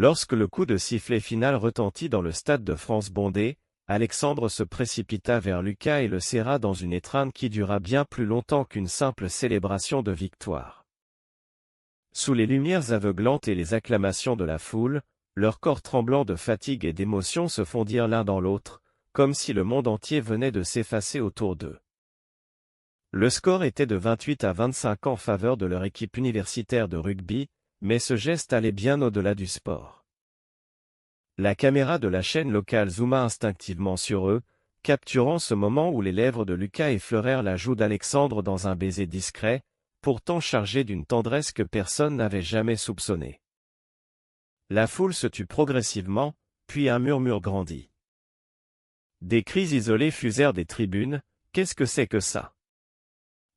Lorsque le coup de sifflet final retentit dans le stade de France bondé, Alexandre se précipita vers Lucas et le serra dans une étreinte qui dura bien plus longtemps qu'une simple célébration de victoire. Sous les lumières aveuglantes et les acclamations de la foule, leurs corps tremblants de fatigue et d'émotion se fondirent l'un dans l'autre, comme si le monde entier venait de s'effacer autour d'eux. Le score était de 28-25 en faveur de leur équipe universitaire de rugby, mais ce geste allait bien au-delà du sport. La caméra de la chaîne locale zooma instinctivement sur eux, capturant ce moment où les lèvres de Lucas effleurèrent la joue d'Alexandre dans un baiser discret, pourtant chargé d'une tendresse que personne n'avait jamais soupçonnée. La foule se tut progressivement, puis un murmure grandit. Des cris isolés fusèrent des tribunes. Qu'est-ce que c'est que ça?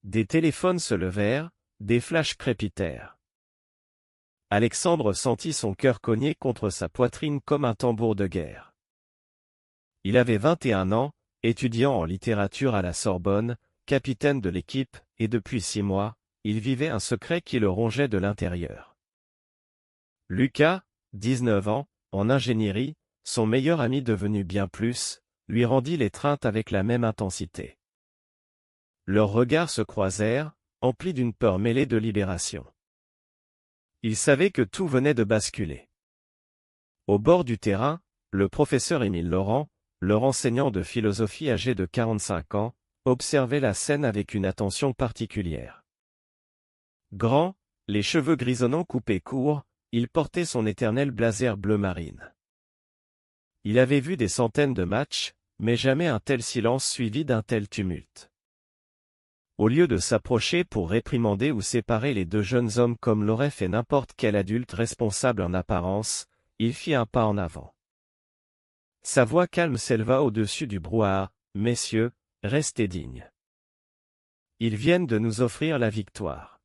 Des téléphones se levèrent, des flashs crépitèrent. Alexandre sentit son cœur cogner contre sa poitrine comme un tambour de guerre. Il avait 21 ans, étudiant en littérature à la Sorbonne, capitaine de l'équipe, et depuis 6 mois, il vivait un secret qui le rongeait de l'intérieur. Lucas, 19 ans, en ingénierie, son meilleur ami devenu bien plus, lui rendit l'étreinte avec la même intensité. Leurs regards se croisèrent, emplis d'une peur mêlée de libération. Il savait que tout venait de basculer. Au bord du terrain, le professeur Émile Laurent, leur enseignant de philosophie âgé de 45 ans, observait la scène avec une attention particulière. Grand, les cheveux grisonnants coupés courts, il portait son éternel blazer bleu marine. Il avait vu des centaines de matchs, mais jamais un tel silence suivi d'un tel tumulte. Au lieu de s'approcher pour réprimander ou séparer les deux jeunes hommes comme l'aurait fait n'importe quel adulte responsable en apparence, il fit un pas en avant. Sa voix calme s'éleva au-dessus du brouhaha. « Messieurs, restez dignes. Ils viennent de nous offrir la victoire.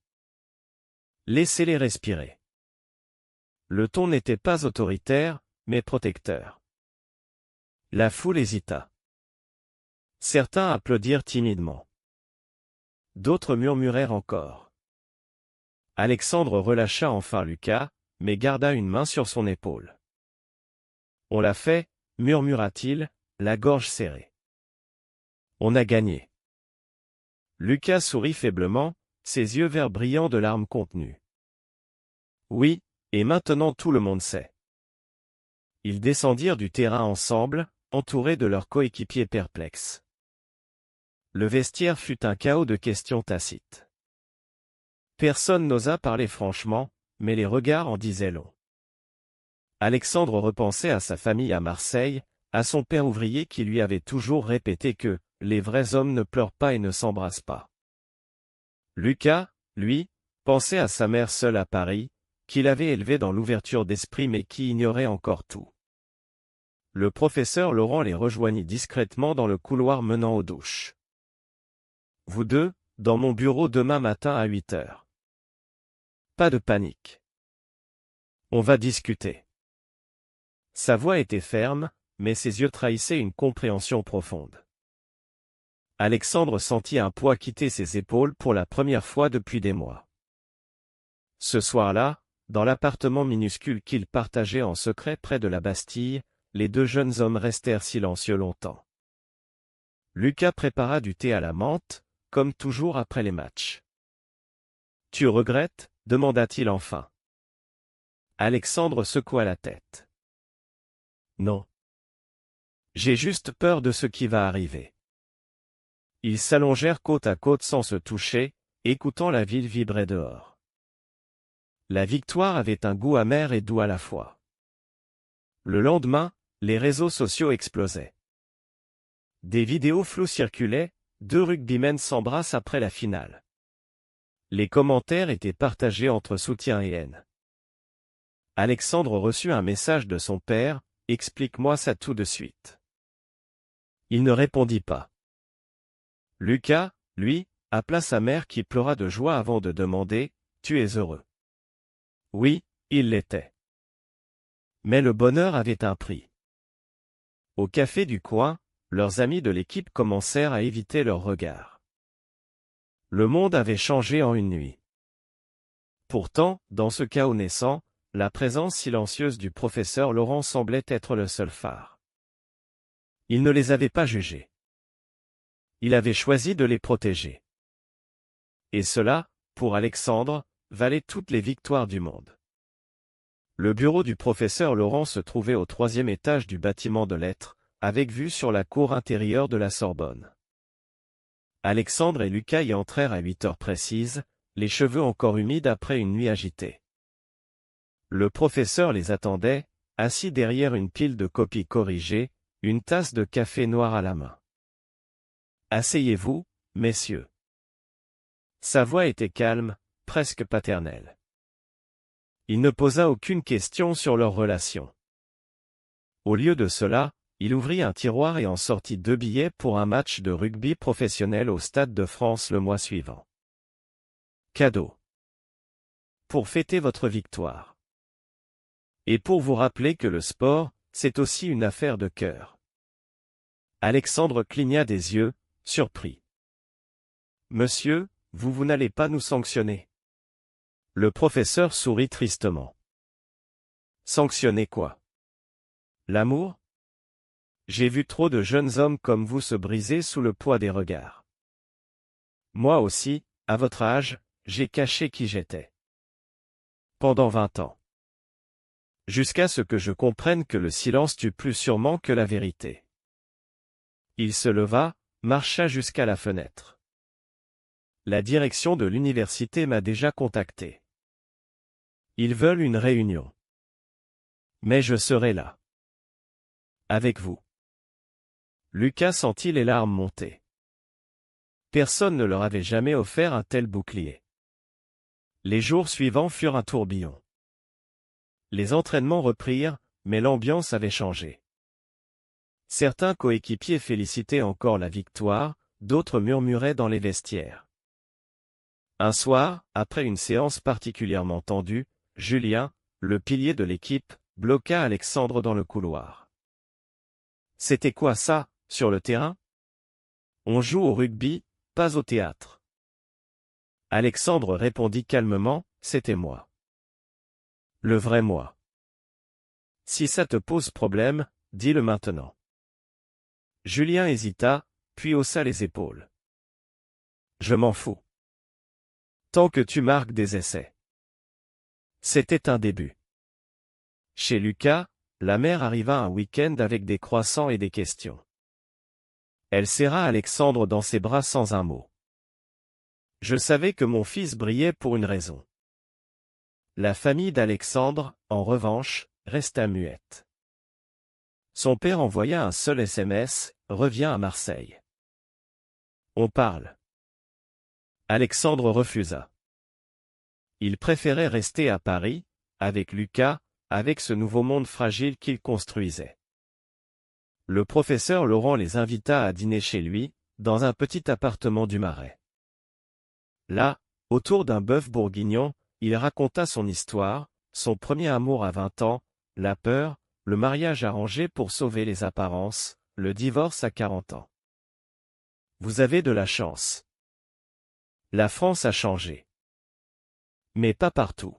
Laissez-les respirer. » Le ton n'était pas autoritaire, mais protecteur. La foule hésita. Certains applaudirent timidement. D'autres murmurèrent encore. Alexandre relâcha enfin Lucas, mais garda une main sur son épaule. « On l'a fait, » murmura-t-il, la gorge serrée. « On a gagné. » Lucas sourit faiblement, ses yeux verts brillants de larmes contenues. « Oui, et maintenant tout le monde sait. » Ils descendirent du terrain ensemble, entourés de leurs coéquipiers perplexes. Le vestiaire fut un chaos de questions tacites. Personne n'osa parler franchement, mais les regards en disaient long. Alexandre repensait à sa famille à Marseille, à son père ouvrier qui lui avait toujours répété que « les vrais hommes ne pleurent pas et ne s'embrassent pas ». Lucas, lui, pensait à sa mère seule à Paris, qu'il avait élevée dans l'ouverture d'esprit mais qui ignorait encore tout. Le professeur Laurent les rejoignit discrètement dans le couloir menant aux douches. « Vous deux, dans mon bureau demain matin à 8 heures. Pas de panique. On va discuter. » Sa voix était ferme, mais ses yeux trahissaient une compréhension profonde. Alexandre sentit un poids quitter ses épaules pour la première fois depuis des mois. Ce soir-là, dans l'appartement minuscule qu'ils partageaient en secret près de la Bastille, les deux jeunes hommes restèrent silencieux longtemps. Lucas prépara du thé à la menthe, comme toujours après les matchs. « Tu regrettes ?» demanda-t-il enfin. Alexandre secoua la tête. « Non. J'ai juste peur de ce qui va arriver. » Ils s'allongèrent côte à côte sans se toucher, écoutant la ville vibrer dehors. La victoire avait un goût amer et doux à la fois. Le lendemain, les réseaux sociaux explosaient. Des vidéos floues circulaient, deux rugbymen s'embrassent après la finale. Les commentaires étaient partagés entre soutien et haine. Alexandre reçut un message de son père, « Explique-moi ça tout de suite. » Il ne répondit pas. Lucas, lui, appela sa mère qui pleura de joie avant de demander, « Tu es heureux? » Oui, il l'était. Mais le bonheur avait un prix. Au café du coin, leurs amis de l'équipe commencèrent à éviter leurs regards. Le monde avait changé en une nuit. Pourtant, dans ce chaos naissant, la présence silencieuse du professeur Laurent semblait être le seul phare. Il ne les avait pas jugés. Il avait choisi de les protéger. Et cela, pour Alexandre, valait toutes les victoires du monde. Le bureau du professeur Laurent se trouvait au 3e étage du bâtiment de lettres, avec vue sur la cour intérieure de la Sorbonne. Alexandre et Lucas y entrèrent à 8 heures précises, les cheveux encore humides après une nuit agitée. Le professeur les attendait, assis derrière une pile de copies corrigées, une tasse de café noir à la main. « Asseyez-vous, messieurs. » Sa voix était calme, presque paternelle. Il ne posa aucune question sur leur relation. Au lieu de cela, il ouvrit un tiroir et en sortit 2 billets pour un match de rugby professionnel au Stade de France le mois suivant. Cadeau. Pour fêter votre victoire. Et pour vous rappeler que le sport, c'est aussi une affaire de cœur. Alexandre cligna des yeux, surpris. « Monsieur, vous n'allez pas nous sanctionner ?» Le professeur sourit tristement. « Sanctionner quoi? L'amour? J'ai vu trop de jeunes hommes comme vous se briser sous le poids des regards. Moi aussi, à votre âge, j'ai caché qui j'étais. Pendant 20 ans. Jusqu'à ce que je comprenne que le silence tue plus sûrement que la vérité. » Il se leva, marcha jusqu'à la fenêtre. « La direction de l'université m'a déjà contacté. Ils veulent une réunion. Mais je serai là. Avec vous. » Lucas sentit les larmes monter. Personne ne leur avait jamais offert un tel bouclier. Les jours suivants furent un tourbillon. Les entraînements reprirent, mais l'ambiance avait changé. Certains coéquipiers félicitaient encore la victoire, d'autres murmuraient dans les vestiaires. Un soir, après une séance particulièrement tendue, Julien, le pilier de l'équipe, bloqua Alexandre dans le couloir. « C'était quoi ça, sur le terrain? On joue au rugby, pas au théâtre. » Alexandre répondit calmement, « C'était moi. Le vrai moi. Si ça te pose problème, dis-le maintenant. » Julien hésita, puis haussa les épaules. « Je m'en fous. Tant que tu marques des essais. » C'était un début. Chez Lucas, la mère arriva un week-end avec des croissants et des questions. Elle serra Alexandre dans ses bras sans un mot. « Je savais que mon fils brillait pour une raison. » La famille d'Alexandre, en revanche, resta muette. Son père envoya un seul SMS, « Reviens à Marseille. On parle. » Alexandre refusa. Il préférait rester à Paris, avec Lucas, avec ce nouveau monde fragile qu'il construisait. Le professeur Laurent les invita à dîner chez lui, dans un petit appartement du Marais. Là, autour d'un bœuf bourguignon, il raconta son histoire, son premier amour à 20 ans, la peur, le mariage arrangé pour sauver les apparences, le divorce à 40 ans. Vous avez de la chance. La France a changé. Mais pas partout.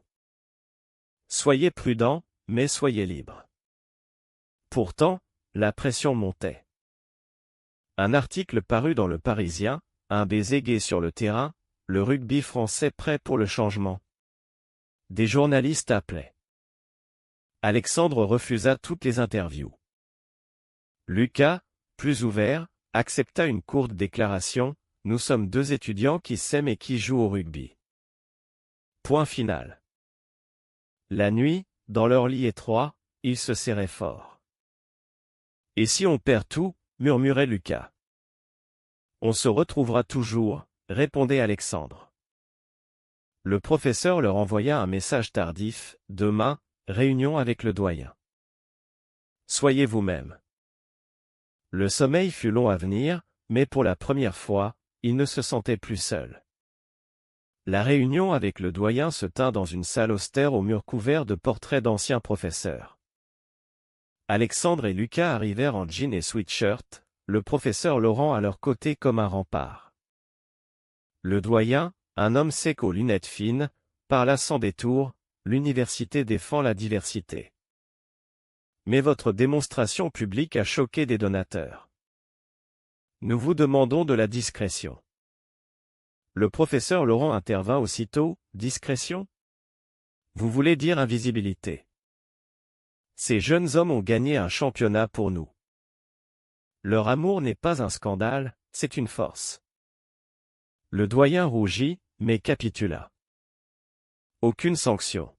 Soyez prudents, mais soyez libres. Pourtant, la pression montait. Un article parut dans Le Parisien, un baiser gai sur le terrain, le rugby français prêt pour le changement. Des journalistes appelaient. Alexandre refusa toutes les interviews. Lucas, plus ouvert, accepta une courte déclaration, « Nous sommes 2 étudiants qui s'aiment et qui jouent au rugby. » Point final. La nuit, dans leur lit étroit, ils se serraient fort. « Et si on perd tout ?» murmurait Lucas. « On se retrouvera toujours », répondait Alexandre. Le professeur leur envoya un message tardif, « Demain, réunion avec le doyen. Soyez vous-même. » Le sommeil fut long à venir, mais pour la première fois, il ne se sentait plus seul. La réunion avec le doyen se tint dans une salle austère aux murs couverts de portraits d'anciens professeurs. Alexandre et Lucas arrivèrent en jean et sweatshirt, le professeur Laurent à leur côté comme un rempart. Le doyen, un homme sec aux lunettes fines, parla sans détour, « l'université défend la diversité. Mais votre démonstration publique a choqué des donateurs. Nous vous demandons de la discrétion. Le professeur Laurent intervint aussitôt. Discrétion? Vous voulez dire invisibilité. Ces jeunes hommes ont gagné un championnat pour nous. Leur amour n'est pas un scandale, c'est une force. Le doyen rougit, mais capitula. Aucune sanction.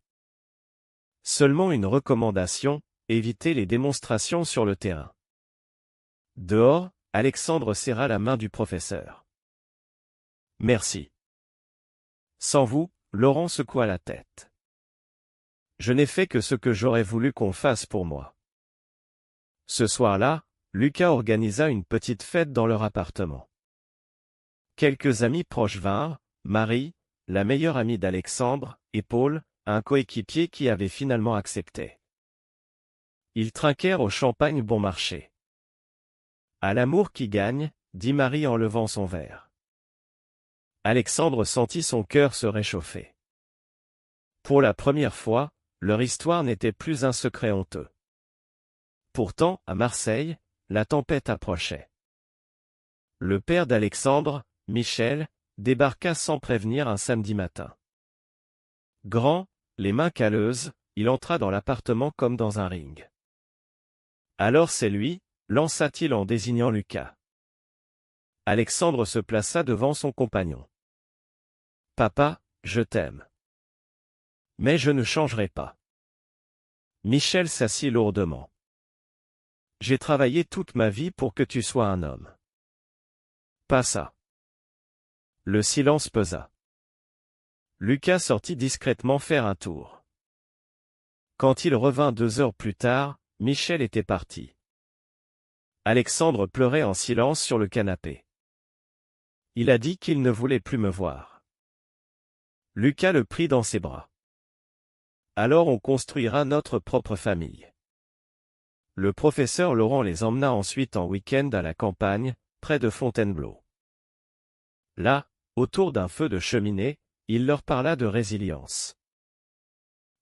Seulement une recommandation, éviter les démonstrations sur le terrain. Dehors, Alexandre serra la main du professeur. Merci. Sans vous, Laurent secoua la tête. Je n'ai fait que ce que j'aurais voulu qu'on fasse pour moi. Ce soir-là, Lucas organisa une petite fête dans leur appartement. Quelques amis proches vinrent, Marie, la meilleure amie d'Alexandre, et Paul, un coéquipier qui avait finalement accepté. Ils trinquèrent au champagne bon marché. À l'amour qui gagne, dit Marie en levant son verre. Alexandre sentit son cœur se réchauffer. Pour la première fois, leur histoire n'était plus un secret honteux. Pourtant, à Marseille, la tempête approchait. Le père d'Alexandre, Michel, débarqua sans prévenir un samedi matin. Grand, les mains calleuses, il entra dans l'appartement comme dans un ring. Alors c'est lui, lança-t-il en désignant Lucas. Alexandre se plaça devant son compagnon. Papa, je t'aime. Mais je ne changerai pas. Michel s'assit lourdement. J'ai travaillé toute ma vie pour que tu sois un homme. Pas ça. Le silence pesa. Lucas sortit discrètement faire un tour. Quand il revint 2 heures plus tard, Michel était parti. Alexandre pleurait en silence sur le canapé. Il a dit qu'il ne voulait plus me voir. Lucas le prit dans ses bras. Alors on construira notre propre famille. Le professeur Laurent les emmena ensuite en week-end à la campagne, près de Fontainebleau. Là, autour d'un feu de cheminée, il leur parla de résilience.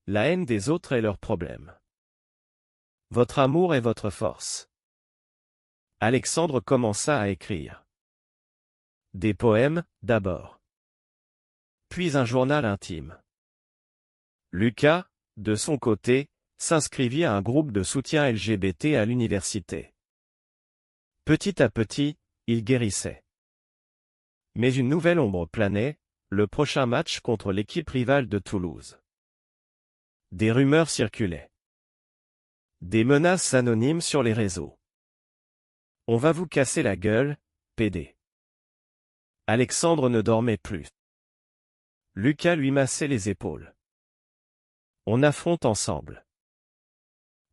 La haine des autres est leur problème. Votre amour est votre force. Alexandre commença à écrire. Des poèmes, d'abord. Puis un journal intime. Lucas, de son côté, s'inscrivit à un groupe de soutien LGBT à l'université. Petit à petit, il guérissait. Mais une nouvelle ombre planait, le prochain match contre l'équipe rivale de Toulouse. Des rumeurs circulaient. Des menaces anonymes sur les réseaux. On va vous casser la gueule, PD. Alexandre ne dormait plus. Lucas lui massait les épaules. On affronte ensemble.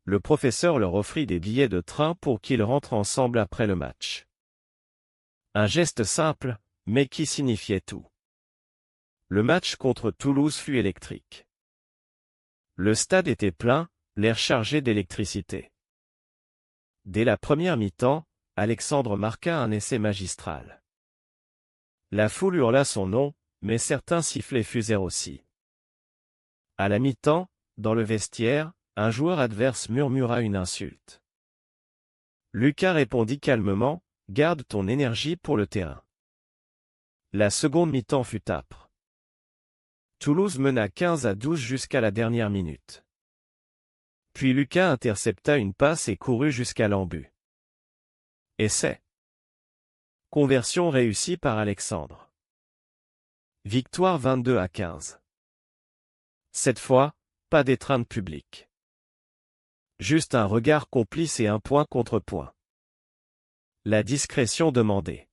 Le professeur leur offrit des billets de train pour qu'ils rentrent ensemble après le match. Un geste simple, mais qui signifiait tout. Le match contre Toulouse fut électrique. Le stade était plein, l'air chargé d'électricité. Dès la première mi-temps, Alexandre marqua un essai magistral. La foule hurla son nom, mais certains sifflets fusèrent aussi. À la mi-temps, dans le vestiaire, un joueur adverse murmura une insulte. Lucas répondit calmement, « Garde ton énergie pour le terrain. » La seconde mi-temps fut âpre. Toulouse mena 15-12 jusqu'à la dernière minute. Puis Lucas intercepta une passe et courut jusqu'à l'en-but. Essai. Conversion réussie par Alexandre. Victoire 22-15. Cette fois, pas d'étreinte publique. Juste un regard complice et un point contre point. La discrétion demandée.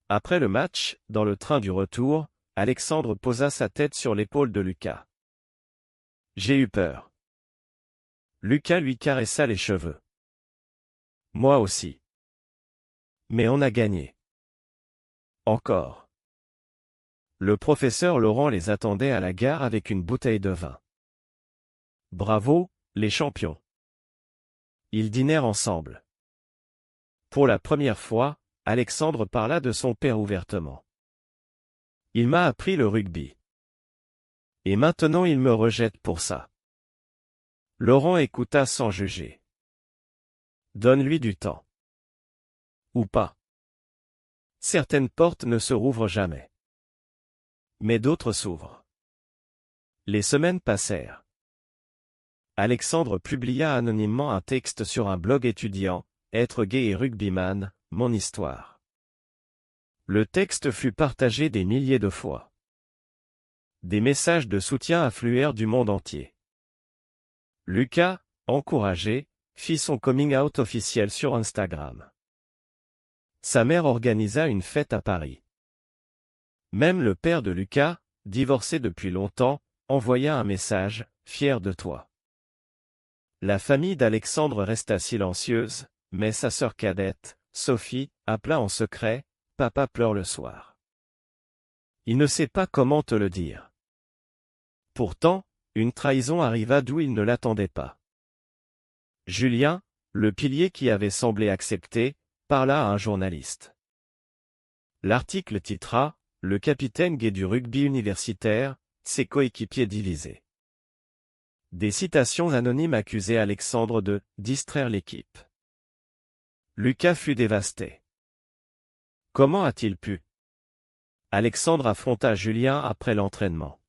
Après le match, dans le train du retour, Alexandre posa sa tête sur l'épaule de Lucas. J'ai eu peur. Lucas lui caressa les cheveux. Moi aussi. Mais on a gagné. Encore. Le professeur Laurent les attendait à la gare avec une bouteille de vin. Bravo, les champions. Ils dînèrent ensemble. Pour la première fois, Alexandre parla de son père ouvertement. Il m'a appris le rugby. Et maintenant il me rejette pour ça. Laurent écouta sans juger. Donne-lui du temps. Ou pas. Certaines portes ne se rouvrent jamais. Mais d'autres s'ouvrent. Les semaines passèrent. Alexandre publia anonymement un texte sur un blog étudiant, Être gay et rugbyman, mon histoire. Le texte fut partagé des milliers de fois. Des messages de soutien affluèrent du monde entier. Lucas, encouragé, fit son coming out officiel sur Instagram. Sa mère organisa une fête à Paris. Même le père de Lucas, divorcé depuis longtemps, envoya un message, fier de toi. La famille d'Alexandre resta silencieuse, mais sa sœur cadette, Sophie, appela en secret, « Papa pleure le soir. » Il ne sait pas comment te le dire. Pourtant, une trahison arriva d'où il ne l'attendait pas. Julien, le pilier qui avait semblé accepter, parla à un journaliste. L'article titra « Le capitaine gay du rugby universitaire, ses coéquipiers divisés ». Des citations anonymes accusaient Alexandre de « distraire l'équipe ». Lucas fut dévasté. Comment a-t-il pu? Alexandre affronta Julien après l'entraînement.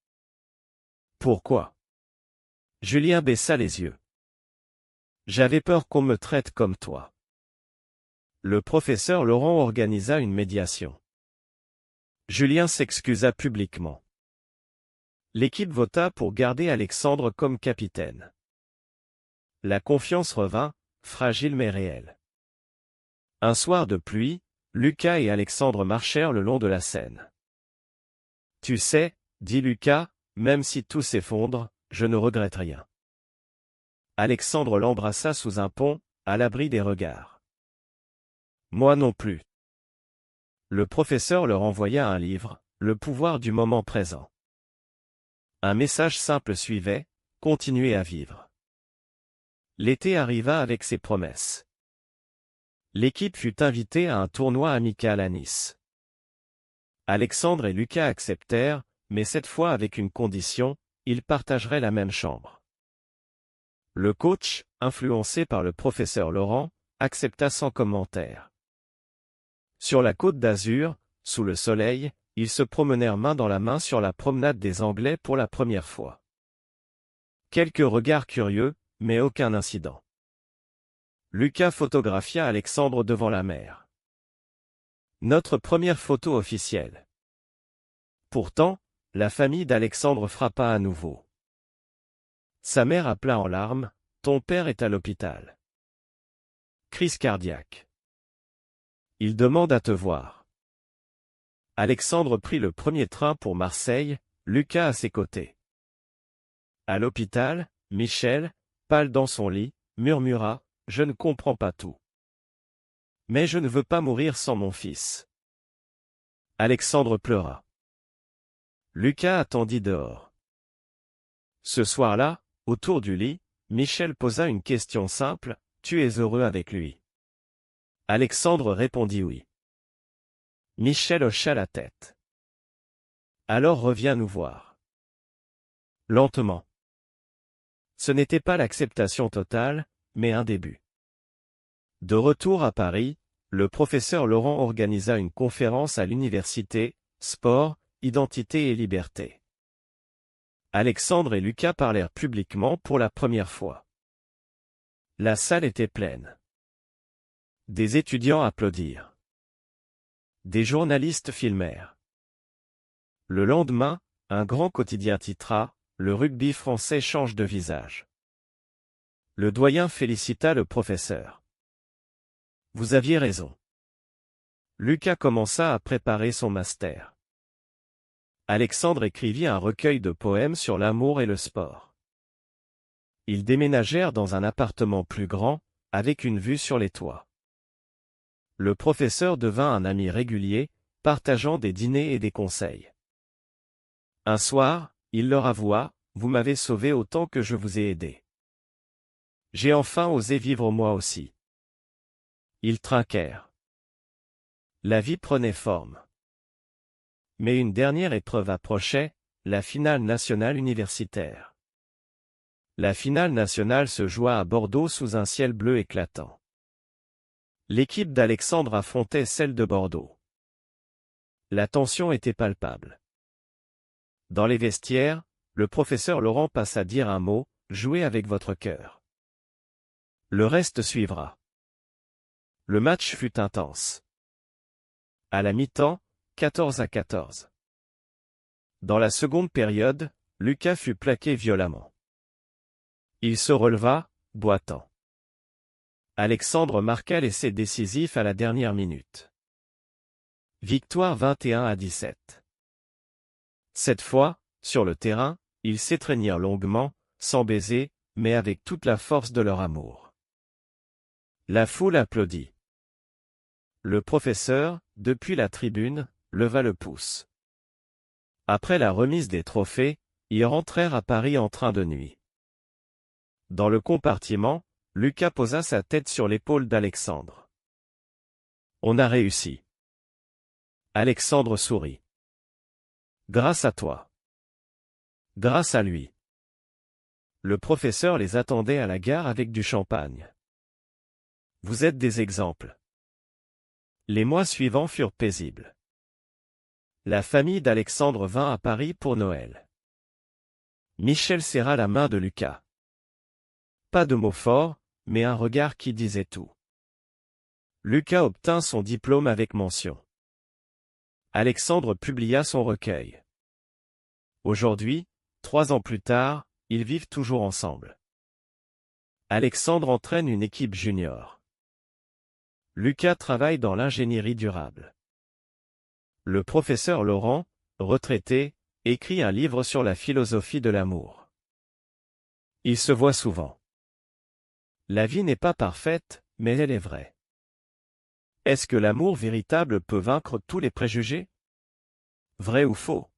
Pourquoi? Julien baissa les yeux. J'avais peur qu'on me traite comme toi. Le professeur Laurent organisa une médiation. Julien s'excusa publiquement. L'équipe vota pour garder Alexandre comme capitaine. La confiance revint, fragile mais réelle. Un soir de pluie, Lucas et Alexandre marchèrent le long de la Seine. Tu sais, dit Lucas, même si tout s'effondre, je ne regrette rien. Alexandre l'embrassa sous un pont, à l'abri des regards. Moi non plus. Le professeur leur envoya un livre, Le pouvoir du moment présent. Un message simple suivait, continuez à vivre. L'été arriva avec ses promesses. L'équipe fut invitée à un tournoi amical à Nice. Alexandre et Lucas acceptèrent, mais cette fois avec une condition, ils partageraient la même chambre. Le coach, influencé par le professeur Laurent, accepta sans commentaire. Sur la côte d'Azur, sous le soleil, ils se promenèrent main dans la main sur la promenade des Anglais pour la première fois. Quelques regards curieux, mais aucun incident. Lucas photographia Alexandre devant la mer. Notre première photo officielle. Pourtant, la famille d'Alexandre frappa à nouveau. Sa mère appela en larmes, « Ton père est à l'hôpital. Crise cardiaque. Il demande à te voir. » Alexandre prit le premier train pour Marseille, Lucas à ses côtés. À l'hôpital, Michel, pâle dans son lit, murmura, « Je ne comprends pas tout. Mais je ne veux pas mourir sans mon fils. » Alexandre pleura. Lucas attendit dehors. Ce soir-là, autour du lit, Michel posa une question simple, « Tu es heureux avec lui? » Alexandre répondit oui. Michel hocha la tête. Alors reviens nous voir. Lentement. Ce n'était pas l'acceptation totale, mais un début. De retour à Paris, le professeur Laurent organisa une conférence à l'université, Sport, Identité et Liberté. Alexandre et Lucas parlèrent publiquement pour la première fois. La salle était pleine. Des étudiants applaudirent. Des journalistes filmèrent. Le lendemain, un grand quotidien titra, « Le rugby français change de visage ». Le doyen félicita le professeur. Vous aviez raison. Lucas commença à préparer son master. Alexandre écrivit un recueil de poèmes sur l'amour et le sport. Ils déménagèrent dans un appartement plus grand, avec une vue sur les toits. Le professeur devint un ami régulier, partageant des dîners et des conseils. Un soir, il leur avoua, « Vous m'avez sauvé autant que je vous ai aidé. J'ai enfin osé vivre moi aussi. » Ils trinquèrent. La vie prenait forme. Mais une dernière épreuve approchait, la finale nationale universitaire. La finale nationale se joua à Bordeaux sous un ciel bleu éclatant. L'équipe d'Alexandre affrontait celle de Bordeaux. La tension était palpable. Dans les vestiaires, le professeur Laurent passe à dire un mot, « Jouez avec votre cœur. Le reste suivra ». Le match fut intense. À la mi-temps, 14-14. Dans la seconde période, Lucas fut plaqué violemment. Il se releva, boitant. Alexandre marqua l'essai décisif à la dernière minute. Victoire 21-17. Cette fois, sur le terrain, ils s'étreignirent longuement, sans baiser, mais avec toute la force de leur amour. La foule applaudit. Le professeur, depuis la tribune, leva le pouce. Après la remise des trophées, ils rentrèrent à Paris en train de nuit. Dans le compartiment, Lucas posa sa tête sur l'épaule d'Alexandre. « On a réussi. » Alexandre sourit. « Grâce à toi. » « Grâce à lui. » Le professeur les attendait à la gare avec du champagne. « Vous êtes des exemples. » Les mois suivants furent paisibles. La famille d'Alexandre vint à Paris pour Noël. Michel serra la main de Lucas. Pas de mots forts, mais un regard qui disait tout. Lucas obtint son diplôme avec mention. Alexandre publia son recueil. Aujourd'hui, 3 ans plus tard, ils vivent toujours ensemble. Alexandre entraîne une équipe junior. Lucas travaille dans l'ingénierie durable. Le professeur Laurent, retraité, écrit un livre sur la philosophie de l'amour. Ils se voient souvent. La vie n'est pas parfaite, mais elle est vraie. Est-ce que l'amour véritable peut vaincre tous les préjugés? Vrai ou faux?